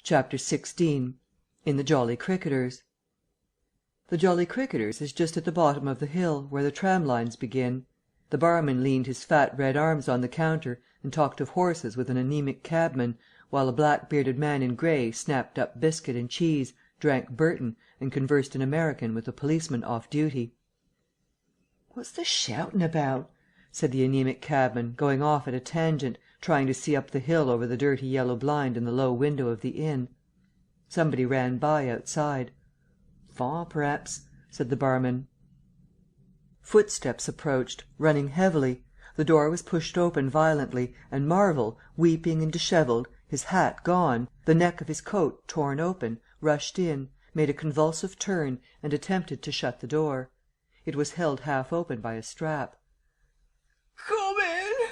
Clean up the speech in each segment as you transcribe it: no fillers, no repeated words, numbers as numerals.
Chapter 16 In the Jolly Cricketers The Jolly Cricketers is just at the bottom of the hill, where the tram lines begin. The barman leaned his fat red arms on the counter and talked of horses with an anaemic cabman, while a black-bearded man in grey snapped up biscuit and cheese, drank Burton, and conversed in American with a policeman off duty. "What's the shouting about?" said the anaemic cabman, going off at a tangent, trying to see up the hill over the dirty yellow blind in the low window of the inn. Somebody ran by outside. "Faugh, p'raps," said the barman. Footsteps approached, running heavily. The door was pushed open violently, and Marvel, weeping and dishevelled, his hat gone, the neck of his coat torn open, rushed in, made a convulsive turn, and attempted to shut the door. It was held half open by a strap. "Come in!"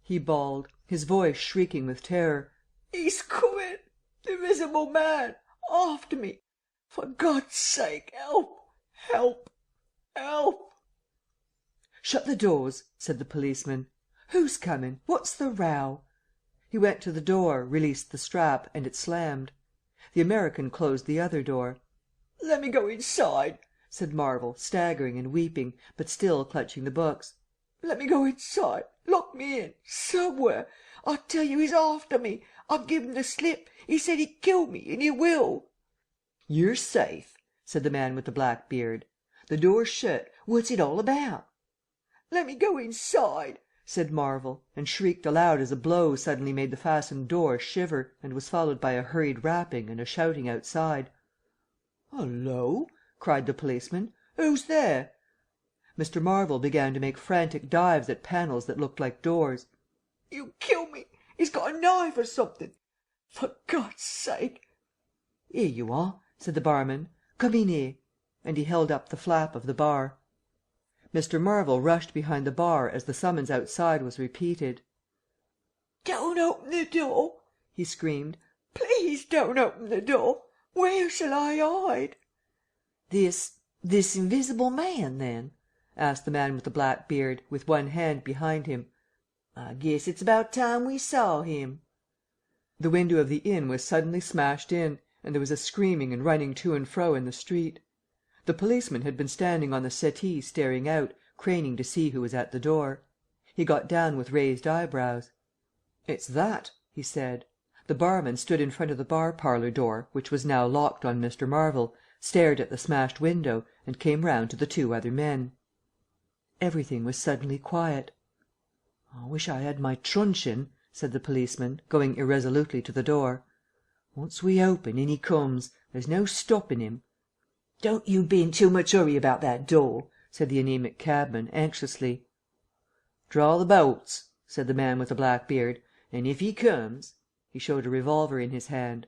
he bawled, his voice shrieking with terror. "He's coming! The invisible man! After me! For God's sake, help! Help! Help!" "Shut the doors," said the policeman. "Who's coming? What's the row?" He went to the door, released the strap, and it slammed. The American closed the other door. "Let me go inside," said Marvel, staggering and weeping, but still clutching the books. "Let me go inside. Lock me in. Somewhere. I tell you, he's after me. I've given the slip. He said he'd kill me, and he will." "You're safe," said the man with the black beard. "The door's shut. What's it all about?" "Let me go inside," said Marvel, and shrieked aloud as a blow suddenly made the fastened door shiver, and was followed by a hurried rapping and a shouting outside. "Hullo!" cried the policeman. "Who's there?" Mr. Marvel began to make frantic dives at panels that looked like doors. "You kill me. He's got a knife or something. For God's sake." "Here you are," said the barman. "Come in here," and he held up the flap of the bar. Mr. Marvel rushed behind the bar as the summons outside was repeated. "Don't open the door," he screamed. "Please don't open the door. Where shall I hide?" This invisible man, then?" asked the man with the black beard, with one hand behind him. "I guess it's about time we saw him." The window of the inn was suddenly smashed in, and there was a screaming and running to and fro in the street. The policeman had been standing on the settee staring out, craning to see who was at the door. He got down with raised eyebrows. "It's that," he said. The barman stood in front of the bar parlour door, which was now locked on Mr. Marvel, stared at the smashed window, and came round to the two other men. Everything was suddenly quiet. "I wish I had my truncheon," said the policeman, going irresolutely to the door. "Once we open, in he comes. There's no stopping him." "Don't you be in too much hurry about that door," said the anaemic cabman, anxiously. "Draw the bolts," said the man with the black beard, "and if he comes—" He showed a revolver in his hand.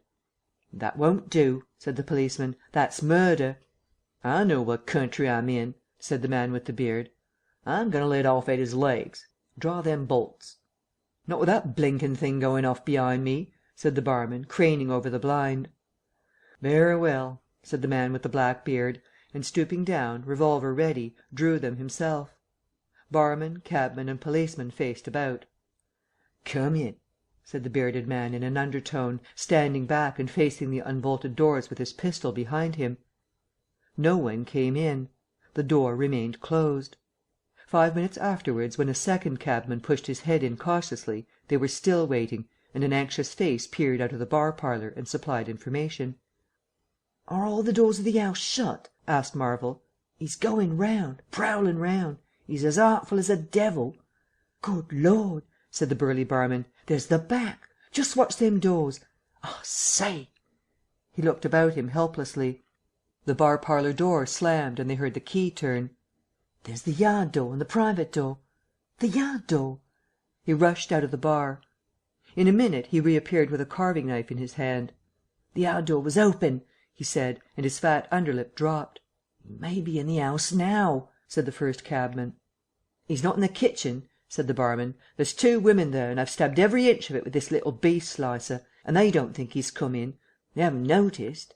"That won't do," said the policeman. "That's murder." "I know what country I'm in," said the man with the beard. "I'm going to let off at his legs. Draw them bolts." "Not with that blinking thing going off behind me," said the barman, craning over the blind. "Very well," said the man with the black beard, and stooping down, revolver ready, drew them himself. Barman, cabman, and policeman faced about. "Come in," said the bearded man in an undertone, standing back and facing the unbolted doors with his pistol behind him. No one came in. The door remained closed. 5 minutes afterwards, when a second cabman pushed his head in cautiously, they were still waiting, and an anxious face peered out of the bar parlour and supplied information. "Are all the doors of the house shut?" asked Marvel. "He's going round, prowling round. He's as artful as a devil." "Good Lord!" said the burly barman. "There's the back. Just watch them doors. I say!" He looked about him helplessly. The bar parlour door slammed and they heard the key turn. "There's the yard door and the private door. The yard door." He rushed out of the bar. In a minute he reappeared with a carving knife in his hand. "The yard door was open," he said, and his fat underlip dropped. "He may be in the house now," said the first cabman. "He's not in the kitchen," said the barman. "There's 2 women there, and I've stabbed every inch of it with this little beef slicer, and they don't think he's come in. They haven't noticed."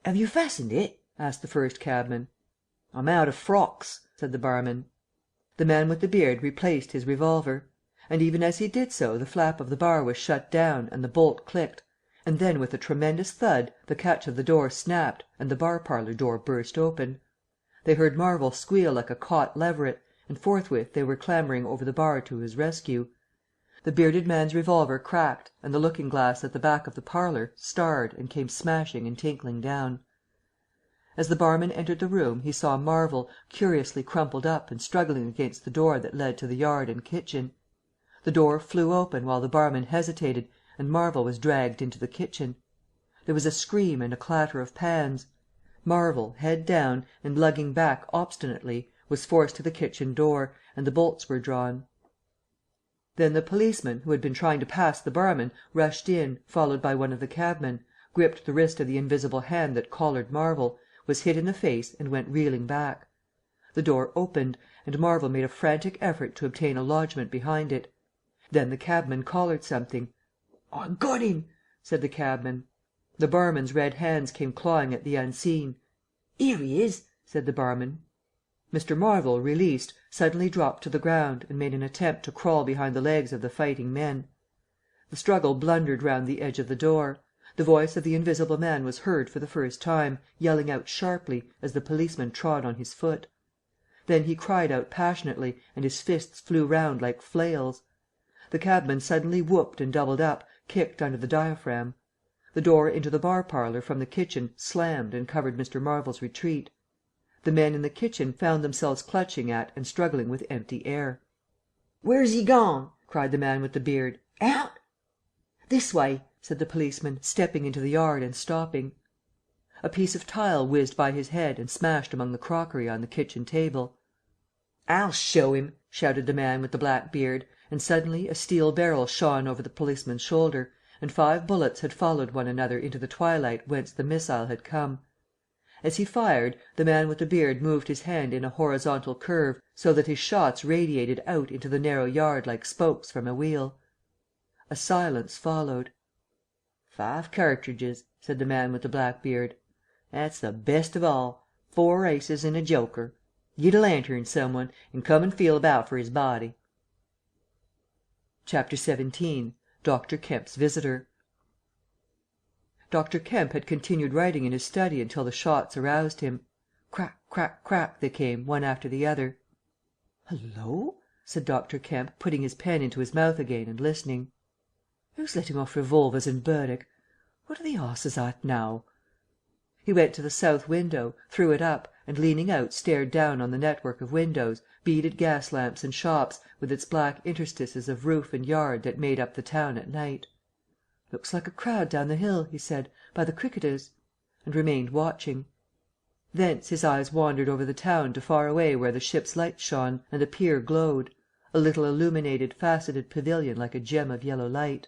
"Have you fastened it?" asked the first cabman. "I'm out of frocks," said the barman. The man with the beard replaced his revolver, and even as he did so the flap of the bar was shut down and the bolt clicked, And then with a tremendous thud the catch of the door snapped and the bar-parlour door burst open. They heard Marvel squeal like a caught leveret, and forthwith they were clambering over the bar to his rescue. The bearded man's revolver cracked, and the looking-glass at the back of the parlour starred and came smashing and tinkling down. As the barman entered the room he saw Marvel, curiously crumpled up and struggling against the door that led to the yard and kitchen. The door flew open while the barman hesitated, and Marvel was dragged into the kitchen. There was a scream and a clatter of pans. Marvel, head down, and lugging back obstinately, was forced to the kitchen door, and the bolts were drawn. Then the policeman, who had been trying to pass the barman, rushed in, followed by one of the cabmen, gripped the wrist of the invisible hand that collared Marvel, was hit in the face and went reeling back. The door opened, and Marvel made a frantic effort to obtain a lodgment behind it. Then the cabman collared something. "I got him," said the cabman. The barman's red hands came clawing at the unseen. "Here he is," said the barman. Mr. Marvel, released, suddenly dropped to the ground and made an attempt to crawl behind the legs of the fighting men. The struggle blundered round the edge of the door. The voice of the invisible man was heard for the first time, yelling out sharply, as the policeman trod on his foot. Then he cried out passionately, and his fists flew round like flails. The cabman suddenly whooped and doubled up, kicked under the diaphragm. The door into the bar-parlour from the kitchen slammed and covered Mr. Marvel's retreat. The men in the kitchen found themselves clutching at and struggling with empty air. "Where's he gone?" cried the man with the beard. "Out?" "This way," said the policeman, stepping into the yard and stopping. A piece of tile whizzed by his head and smashed among the crockery on the kitchen table. "I'll show him," shouted the man with the black beard, and suddenly a steel barrel shone over the policeman's shoulder, and 5 bullets had followed one another into the twilight whence the missile had come. As he fired, the man with the beard moved his hand in a horizontal curve, so that his shots radiated out into the narrow yard like spokes from a wheel. A silence followed. "5 cartridges," said the man with the black beard. "That's the best of all. 4 aces and a joker. Get a lantern, someone, and come and feel about for his body." Chapter 17. Dr. Kemp's Visitor. Dr. Kemp had continued writing in his study until the shots aroused him. Crack, crack, crack they came, one after the other. "Hullo!" said Dr. Kemp, putting his pen into his mouth again and listening. "Who's letting off revolvers in Berwick? What are the 'osses at now?" He went to the south window, threw it up, and leaning out stared down on the network of windows, beaded gas lamps and shops, with its black interstices of roof and yard that made up the town at night. "Looks like a crowd down the hill," he said, "by the cricketers," and remained watching. Thence his eyes wandered over the town to far away where the ship's lights shone, and the pier glowed, a little illuminated faceted pavilion like a gem of yellow light.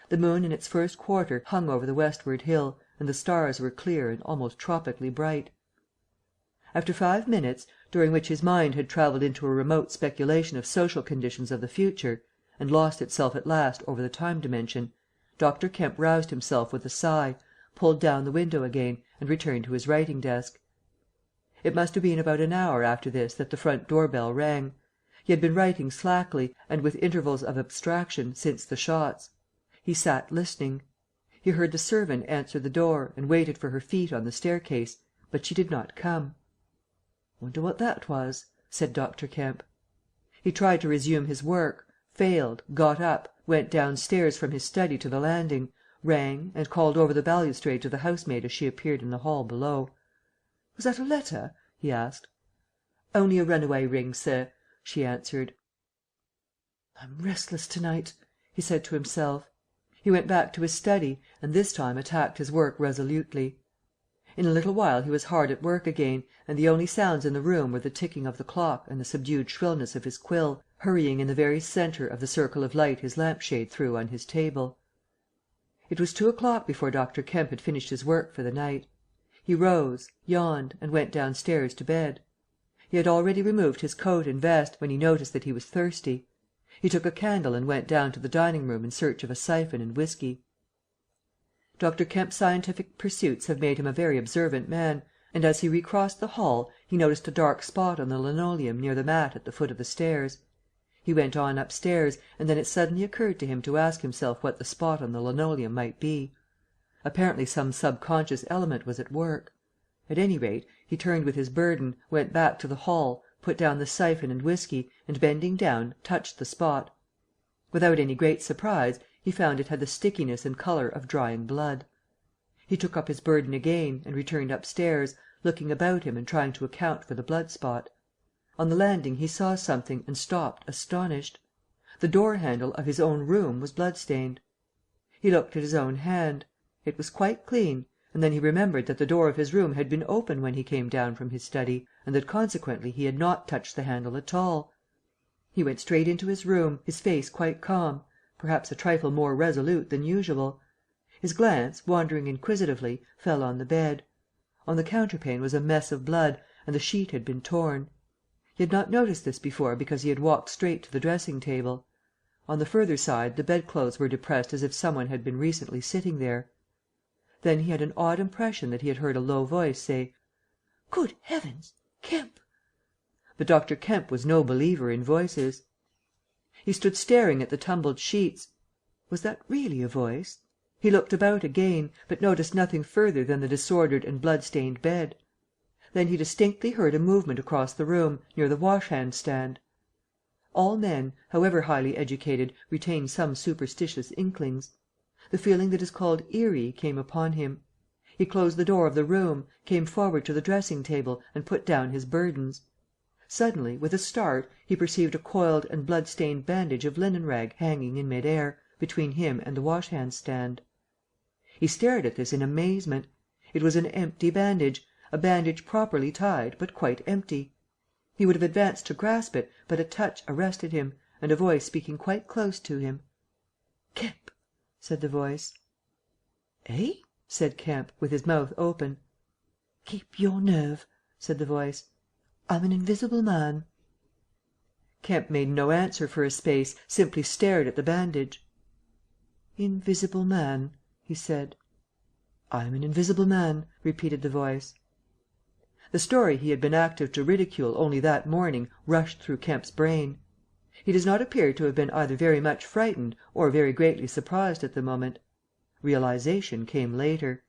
The moon in its first quarter hung over the westward hill, and the stars were clear and almost tropically bright. After 5 minutes, during which his mind had travelled into a remote speculation of social conditions of the future, and lost itself at last over the time dimension, Dr. Kemp roused himself with a sigh, pulled down the window again, and returned to his writing desk. It must have been about an hour after this that the front door bell rang. He had been writing slackly, and with intervals of abstraction, since the shots. He sat listening. He heard the servant answer the door, and waited for her feet on the staircase, but she did not come. "Wonder what that was?" said Dr. Kemp. He tried to resume his work, failed, got up, went downstairs from his study to the landing, rang, and called over the balustrade to the housemaid as she appeared in the hall below. "Was that a letter?" he asked. "Only a runaway ring, sir," she answered. "I'm restless to night," he said to himself. He went back to his study, and this time attacked his work resolutely. In a little while he was hard at work again, and the only sounds in the room were the ticking of the clock and the subdued shrillness of his quill, hurrying in the very centre of the circle of light his lamp-shade threw on his table. It was 2 o'clock before Dr. Kemp had finished his work for the night. He rose, yawned, and went downstairs to bed. He had already removed his coat and vest, when he noticed that he was thirsty. He took a candle and went down to the dining-room in search of a siphon and whiskey. Dr. Kemp's scientific pursuits have made him a very observant man, and as he recrossed the hall he noticed a dark spot on the linoleum near the mat at the foot of the stairs. He went on upstairs, and then it suddenly occurred to him to ask himself what the spot on the linoleum might be. Apparently some subconscious element was at work. At any rate, he turned with his burden, went back to the hall, put down the syphon and whiskey, and bending down, touched the spot. Without any great surprise, he found it had the stickiness and colour of drying blood. He took up his burden again, and returned upstairs, looking about him and trying to account for the blood spot. On the landing he saw something and stopped, astonished. The door handle of his own room was blood-stained. He looked at his own hand. It was quite clean, and then he remembered that the door of his room had been open when he came down from his study, and that consequently he had not touched the handle at all. He went straight into his room, his face quite calm, perhaps a trifle more resolute than usual. His glance, wandering inquisitively, fell on the bed. On the counterpane was a mess of blood, and the sheet had been torn. He had not noticed this before because he had walked straight to the dressing-table. On the further side the bedclothes were depressed as if some one had been recently sitting there. Then he had an odd impression that he had heard a low voice say, "Good heavens! Kemp!" But Dr. Kemp was no believer in voices. He stood staring at the tumbled sheets. Was that really a voice? He looked about again, but noticed nothing further than the disordered and blood-stained bed. Then he distinctly heard a movement across the room, near the wash-hand stand. All men, however highly educated, retain some superstitious inklings. The feeling that is called eerie came upon him. He closed the door of the room, came forward to the dressing-table, and put down his burdens. Suddenly, with a start, he perceived a coiled and blood-stained bandage of linen rag hanging in mid-air, between him and the wash-hand stand. He stared at this in amazement. It was an empty bandage, a bandage properly tied, but quite empty. He would have advanced to grasp it, but a touch arrested him, and a voice speaking quite close to him. "Kemp," said the voice. "Eh?" said Kemp, with his mouth open. "Keep your nerve," said the voice. "I'm an invisible man." Kemp made no answer for a space, simply stared at the bandage. "Invisible man," he said. "I'm an invisible man," repeated the voice. The story he had been active to ridicule only that morning rushed through Kemp's brain. He does not appear to have been either very much frightened or very greatly surprised at the moment. Realization came later.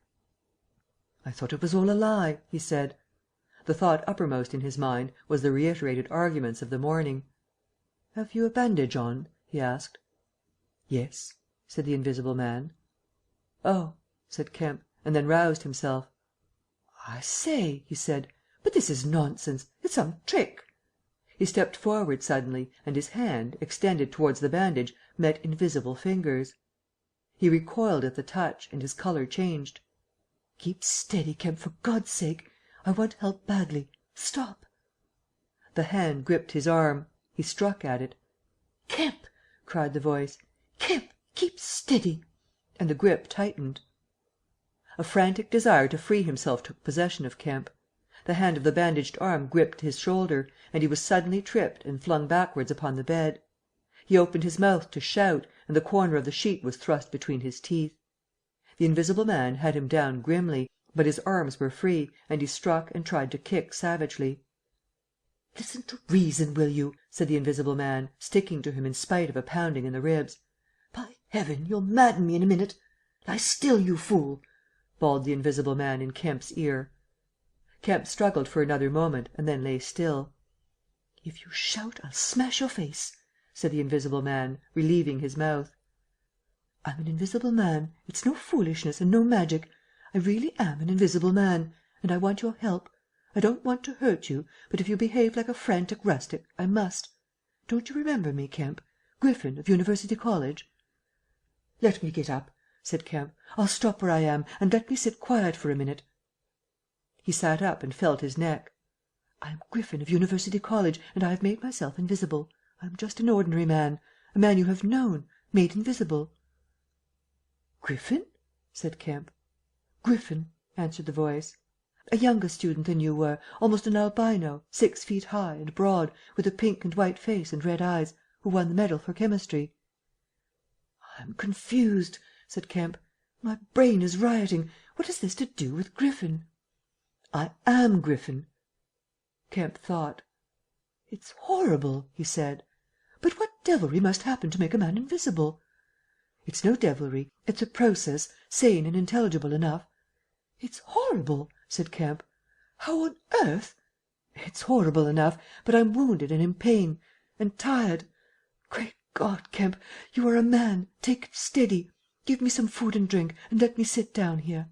"I thought it was all a lie," he said. The thought uppermost in his mind was the reiterated arguments of the morning. "Have you a bandage on?" he asked. "Yes," said the invisible man. "Oh," said Kemp, and then roused himself. "I say," he said, "but this is nonsense. It's some trick." He stepped forward suddenly, and his hand, extended towards the bandage, met invisible fingers. He recoiled at the touch, and his colour changed. "Keep steady, Kemp, for God's sake. I want help badly. Stop." The hand gripped his arm. He struck at it. "Kemp!" cried the voice. "Kemp, keep steady." And the grip tightened. A frantic desire to free himself took possession of Kemp. The hand of the bandaged arm gripped his shoulder, and he was suddenly tripped and flung backwards upon the bed. He opened his mouth to shout, and the corner of the sheet was thrust between his teeth. The invisible man had him down grimly, but his arms were free, and he struck and tried to kick savagely. "Listen to reason, will you?" said the invisible man, sticking to him in spite of a pounding in the ribs. "By heaven, you'll madden me in a minute. Lie still, you fool!" bawled the invisible man in Kemp's ear. Kemp struggled for another moment and then lay still. "If you shout, I'll smash your face," said the invisible man, relieving his mouth. "I'm an invisible man. It's no foolishness and no magic. I really am an invisible man, and I want your help. I don't want to hurt you, but if you behave like a frantic rustic, I must. Don't you remember me, Kemp? Griffin, of University College?" "Let me get up," said Kemp. "I'll stop where I am, and let me sit quiet for a minute." He sat up and felt his neck. "I am Griffin, of University College, and I have made myself invisible. I am just an ordinary man, a man you have known, made invisible." "Griffin?" said Kemp. "Griffin," answered the voice. "A younger student than you were, almost an albino, 6 feet high and broad, with a pink and white face and red eyes, who won the medal for chemistry." "I'm confused," said Kemp. "My brain is rioting. What has this to do with Griffin?" "I am Griffin." Kemp thought. "It's horrible," he said. "But what devilry must happen to make a man invisible?" "It's no devilry. It's a process. sane and intelligible enough?" "It's horrible," said Kemp. "How on earth—" "It's horrible enough, but I'm wounded and in pain and tired. Great God, Kemp, you are a man. Take it steady. Give me some food and drink, and let me sit down here."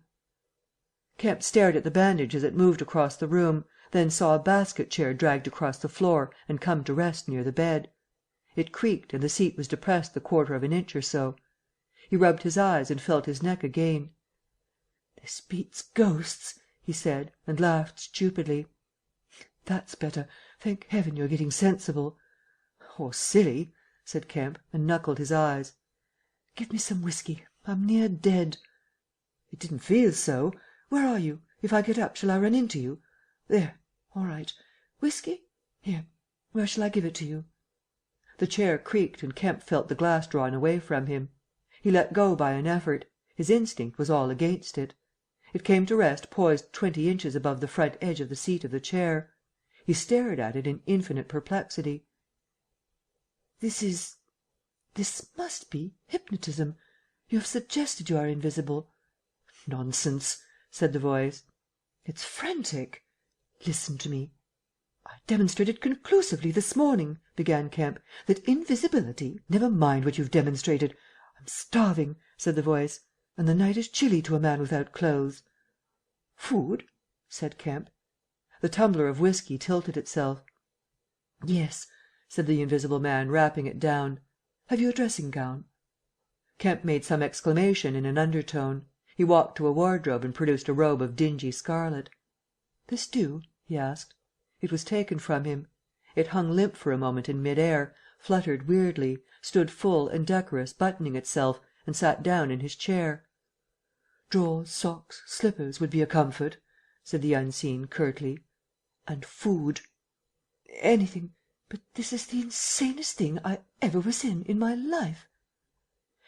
Kemp stared at the bandage as it moved across the room, then saw a basket chair dragged across the floor and come to rest near the bed. It creaked, and the seat was depressed the quarter of an inch or so. He rubbed his eyes and felt his neck again. "This beats ghosts," he said, and laughed stupidly. "That's better. Thank heaven you're getting sensible." "Oh, silly," said Kemp, and knuckled his eyes. "Give me some whiskey. I'm near dead." "It didn't feel so. Where are you? If I get up, shall I run into you? There. All right. Whiskey? Here. Where shall I give it to you?" The chair creaked and Kemp felt the glass drawn away from him. He let go by an effort. His instinct was all against it. It came to rest poised 20 inches above the front edge of the seat of the chair. He stared at it in infinite perplexity. This must be hypnotism. You have suggested you are invisible." "Nonsense," said the voice. "It's frantic." "Listen to me." "I demonstrated conclusively this morning," began Kemp, "that invisibility—" "Never mind what you've demonstrated. I'm starving," said the voice, "and the night is chilly to a man without clothes." "Food?" said Kemp. The tumbler of whiskey tilted itself. "Yes," said the invisible man, rapping it down. "Have you a dressing gown?" Kemp made some exclamation in an undertone. He walked to a wardrobe and produced a robe of dingy scarlet. "This do?" he asked. It was taken from him. It hung limp for a moment in mid air, fluttered weirdly, stood full and decorous buttoning itself, and sat down in his chair. "Drawers, socks, slippers would be a comfort," said the unseen curtly. "And food." "Anything. But this is the insanest thing I ever was in my life."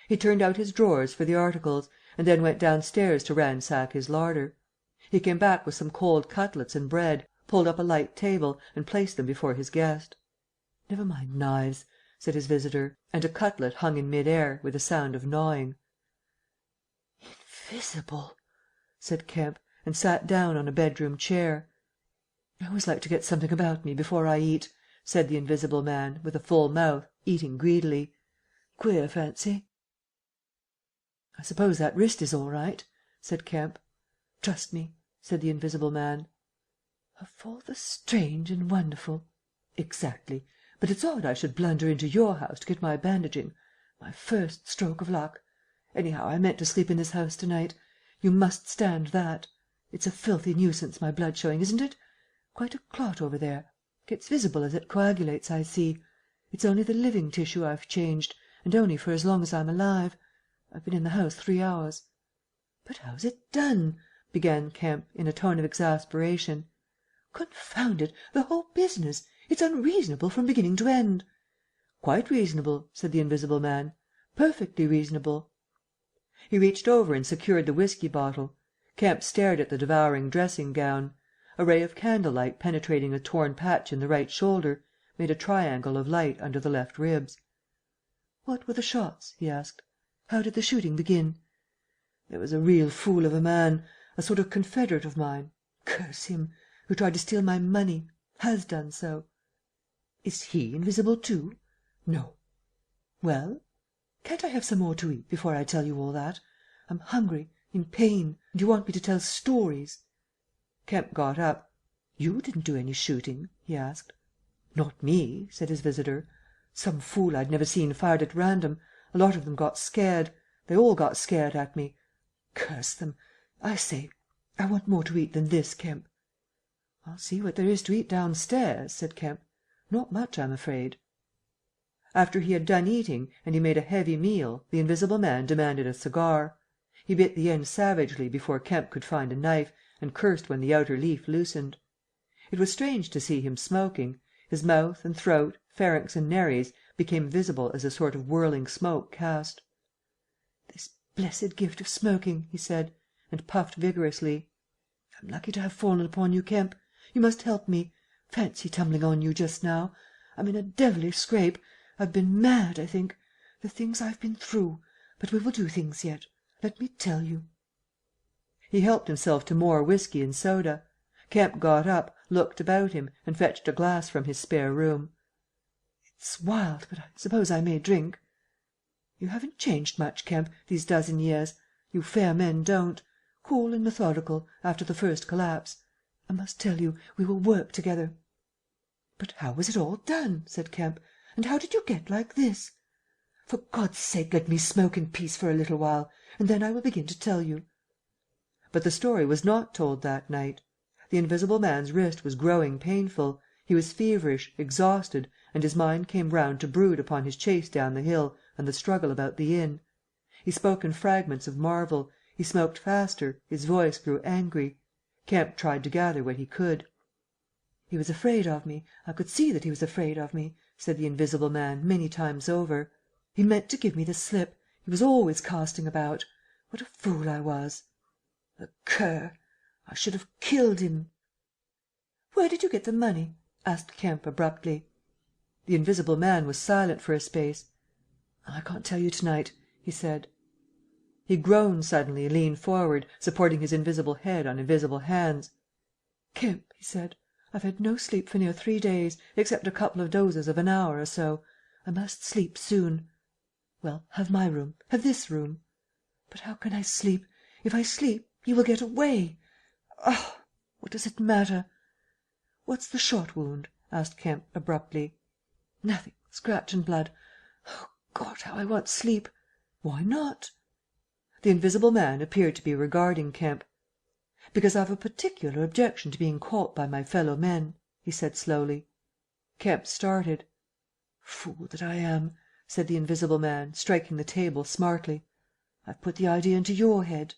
He turned out his drawers for the articles, and then went downstairs to ransack his larder. He came back with some cold cutlets and bread, pulled up a light table, and placed them before his guest. "Never mind knives," said his visitor, and a cutlet hung in mid air, with a sound of gnawing. "Invisible," said Kemp, and sat down on a bedroom chair. "I always like to get something about me before I eat," said the invisible man, with a full mouth, eating greedily. "Queer fancy." "I suppose that wrist is all right," said Kemp. "Trust me," said the invisible man. "Of all the strange and wonderful—" "Exactly. But it's odd I should blunder into your house to get my bandaging. My first stroke of luck. Anyhow, I meant to sleep in this house to night. You must stand that. It's a filthy nuisance, my blood showing, isn't it? Quite a clot over there. Gets visible as it coagulates, I see. It's only the living tissue I've changed, and only for as long as I'm alive. I've been in the house 3 hours." "But how's it done?" began Kemp, in a tone of exasperation. "Confound it, the whole business! It's unreasonable from beginning to end." "Quite reasonable," said the invisible man. "Perfectly reasonable." He reached over and secured the whiskey bottle. Kemp stared at the devouring dressing gown. A ray of candlelight penetrating a torn patch in the right shoulder made a triangle of light under the left ribs. "What were the shots?" he asked. "How did the shooting begin?" "There was a real fool of a man, a sort of confederate of mine, curse him, who tried to steal my money, has done so." "Is he invisible too?" "No." "Well? Can't I have some more to eat before I tell you all that? I'm hungry, in pain, and you want me to tell stories." Kemp got up. "You didn't do any shooting?" he asked. "Not me," said his visitor. "Some fool I'd never seen fired at random. A lot of them got scared. They all got scared at me. Curse them! I say, I want more to eat than this, Kemp." "I'll see what there is to eat downstairs," said Kemp. "Not much, I'm afraid." After he had done eating, and he made a heavy meal, the invisible man demanded a cigar. He bit the end savagely before Kemp could find a knife, and cursed when the outer leaf loosened. It was strange to see him smoking. His mouth and throat, pharynx and nares, became visible as a sort of whirling smoke cast. "This blessed gift of smoking," he said, and puffed vigorously. "I'm lucky to have fallen upon you, Kemp. You must help me. Fancy tumbling on you just now. I'm in a devilish scrape. I've been mad, I think. The things I've been through. But we will do things yet. Let me tell you." He helped himself to more whiskey and soda. Kemp got up, looked about him, and fetched a glass from his spare room. "It's wild, but I suppose I may drink." "You haven't changed much, Kemp, these dozen years. You fair men don't. Cool and methodical, after the first collapse. I must tell you, we will work together." "But how was it all done?" said Kemp. "And how did you get like this?" "For God's sake, let me smoke in peace for a little while, and then I will begin to tell you." But the story was not told that night. The invisible man's wrist was growing painful, he was feverish, exhausted, and his mind came round to brood upon his chase down the hill and the struggle about the inn. He spoke in fragments of marvel, he smoked faster, his voice grew angry. Kemp tried to gather what he could. "He was afraid of me, I could see that he was afraid of me," said the invisible man, many times over. "He meant to give me the slip, he was always casting about. What a fool I was! The cur! I should have killed him." "Where did you get the money?" asked Kemp abruptly. The invisible man was silent for a space. "I can't tell you to night," he said. He groaned suddenly and leaned forward, supporting his invisible head on invisible hands. "Kemp," he said, "I've had no sleep for near 3 days, except a couple of dozes of an hour or so. I must sleep soon. Well, have my room, have this room." "But how can I sleep? If I sleep, he will get away. Ah! What does it matter?" "What's the shot wound?" asked Kemp abruptly. "Nothing. Scratch and blood. Oh, God, how I want sleep!" "Why not?" The invisible man appeared to be regarding Kemp. "Because I've a particular objection to being caught by my fellow men," he said slowly. Kemp started. "Fool that I am," said the invisible man, striking the table smartly. "I've put the idea into your head.